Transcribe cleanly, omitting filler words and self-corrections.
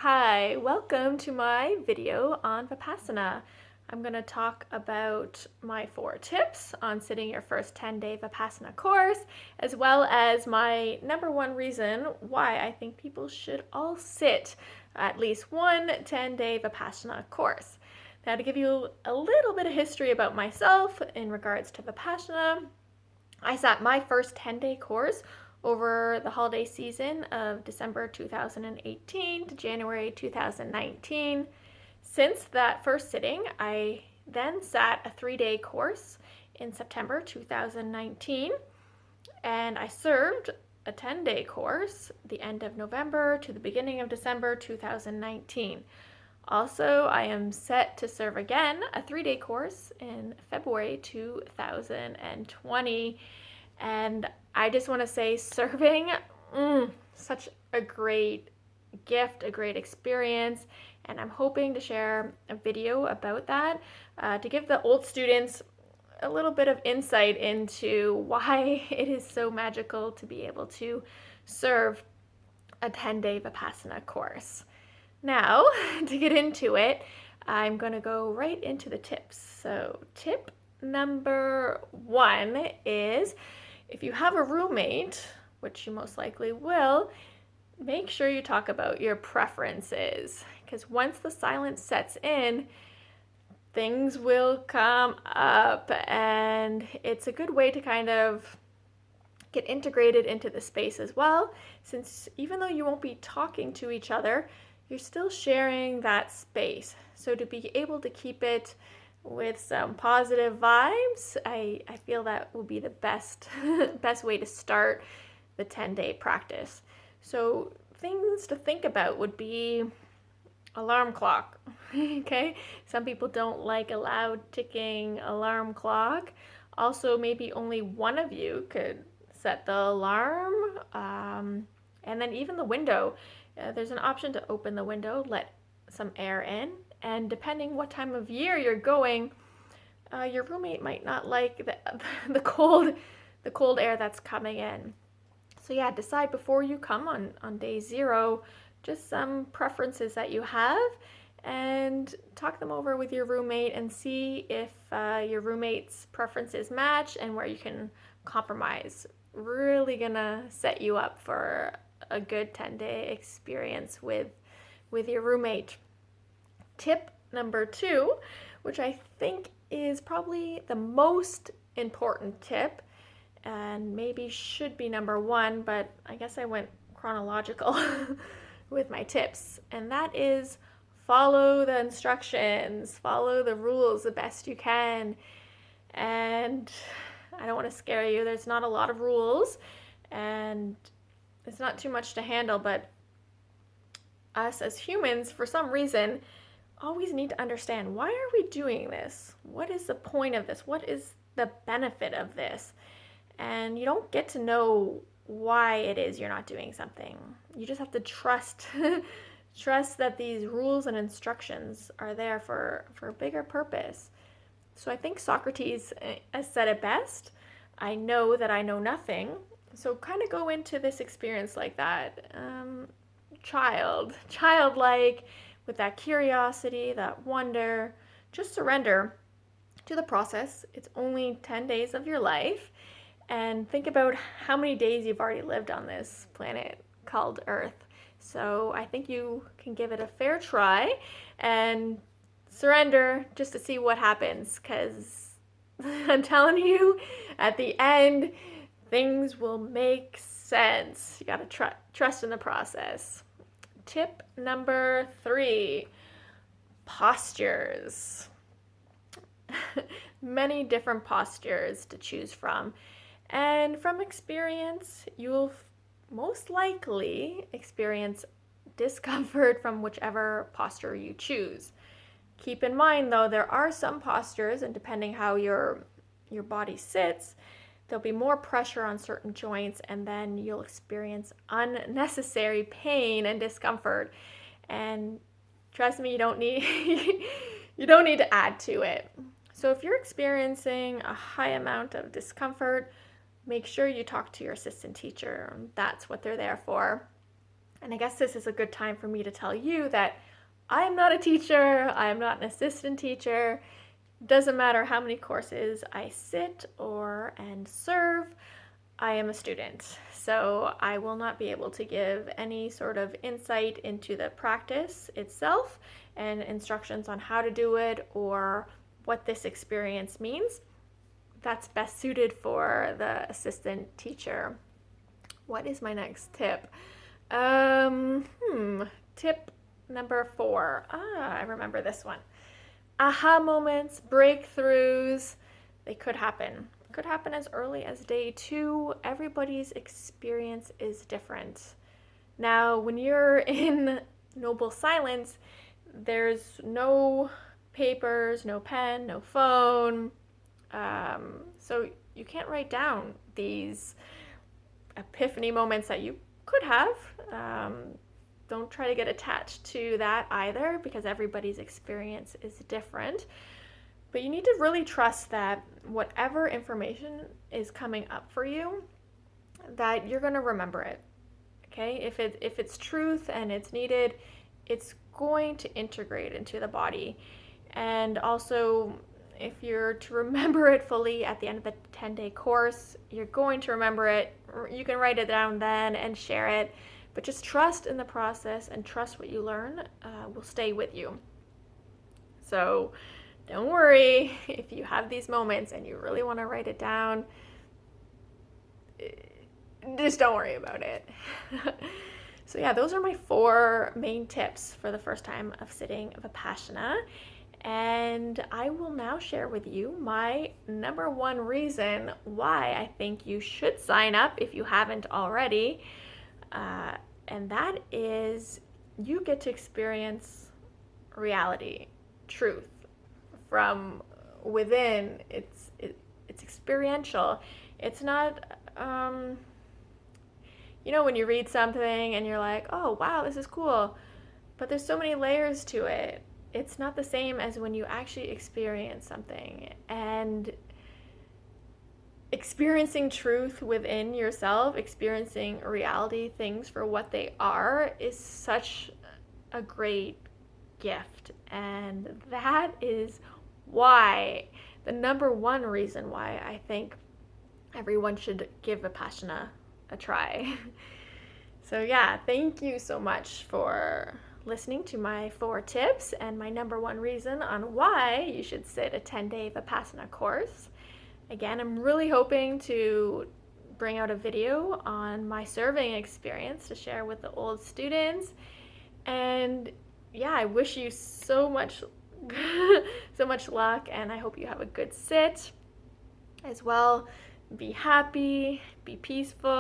Hi, welcome to my video on Vipassana. I'm going to talk about my 4 tips on sitting your first 10-day Vipassana course, as well as my number 1 reason why I think people should all sit at least one 10-day Vipassana course. Now, to give you a little bit of history about myself in regards to Vipassana, I sat my first 10-day course over the holiday season of December 2018 to January 2019. Since that first sitting, I then sat a 3-day course in September 2019, and I served a 10-day course the end of November to the beginning of December 2019. Also, I am set to serve again a 3-day course in February 2020. And I just want to say, serving, such a great gift, a great experience. And I'm hoping to share a video about that to give the old students a little bit of insight into why it is so magical to be able to serve a 10-day Vipassana course. Now, to get into it, I'm going to go right into the tips. So, tip number 1 is if you have a roommate, which you most likely will, make sure you talk about your preferences, because once the silence sets in, things will come up, and it's a good way to kind of get integrated into the space as well, since even though you won't be talking to each other, you're still sharing that space. So to be able to keep it with some positive vibes, I feel that will be the best way to start the 10-day practice. So things to think about would be alarm clock. Okay? Some people don't like a loud ticking alarm clock. Also, maybe only one of you could set the alarm. And then even the window. There's an option to open the window, let some air in, and depending what time of year you're going, your roommate might not like the cold air that's coming in. So yeah, decide before you come on day 0 just some preferences that you have, and talk them over with your roommate and see if your roommate's preferences match and where you can compromise. Really gonna set you up for a good 10-day experience with your roommate. Tip number 2, which I think is probably the most important tip and maybe should be number 1, but I guess I went chronological with my tips, and that is follow the instructions, follow the rules the best you can. And I don't want to scare you, there's not a lot of rules, and it's not too much to handle, but us as humans, for some reason, always need to understand, why are we doing this? What is the point of this? What is the benefit of this? And you don't get to know why it is you're not doing something. You just have to trust trust that these rules and instructions are there for a bigger purpose. So I think Socrates has said it best. I know that I know nothing. So kind of go into this experience like that. Childlike, with that curiosity, that wonder. Just surrender to the process. It's only 10 days of your life. And think about how many days you've already lived on this planet called Earth. So I think you can give it a fair try and surrender just to see what happens, because I'm telling you, at the end, things will make sense. You gotta trust in the process. Tip number 3, postures. Many different postures to choose from. And from experience, you will most likely experience discomfort from whichever posture you choose. Keep in mind, though, there are some postures, and depending how your body sits, there'll be more pressure on certain joints, and then you'll experience unnecessary pain and discomfort. And trust me, you don't need you don't need to add to it. So if you're experiencing a high amount of discomfort, make sure you talk to your assistant teacher. That's what they're there for. And I guess this is a good time for me to tell you that I am not a teacher, I am not an assistant teacher. Doesn't matter how many courses I sit and serve, I am a student. So I will not be able to give any sort of insight into the practice itself and instructions on how to do it or what this experience means. That's best suited for the assistant teacher. What is my next tip? Tip number 4. I remember this one. Aha moments, breakthroughs, they could happen. Could happen as early as day 2. Everybody's experience is different. Now, when you're in noble silence, there's no papers, no pen, no phone. So you can't write down these epiphany moments that you could have. Don't try to get attached to that either, because everybody's experience is different. But you need to really trust that whatever information is coming up for you, that you're going to remember it. Okay? If it's truth and it's needed, it's going to integrate into the body. And also, if you're to remember it fully at the end of the 10-day course, you're going to remember it. You can write it down then and share it. But just trust in the process and trust what you learn will stay with you. So don't worry if you have these moments and you really want to write it down. Just don't worry about it. So yeah, those are my 4 main tips for the first time of sitting Vipassana. And I will now share with you my number 1 reason why I think you should sign up if you haven't already. And that is you get to experience reality, truth from within. It's experiential. It's not, when you read something and you're like, oh, wow, this is cool. But there's so many layers to it. It's not the same as when you actually experience something. And experiencing truth within yourself, experiencing reality, things for what they are, is such a great gift. And that is why, the number 1 reason why I think everyone should give Vipassana a try. So yeah, thank you so much for listening to my 4 tips and my number 1 reason on why you should sit a 10-day Vipassana course. Again, I'm really hoping to bring out a video on my serving experience to share with the old students. And yeah, I wish you so much luck, and I hope you have a good sit as well. Be happy, be peaceful.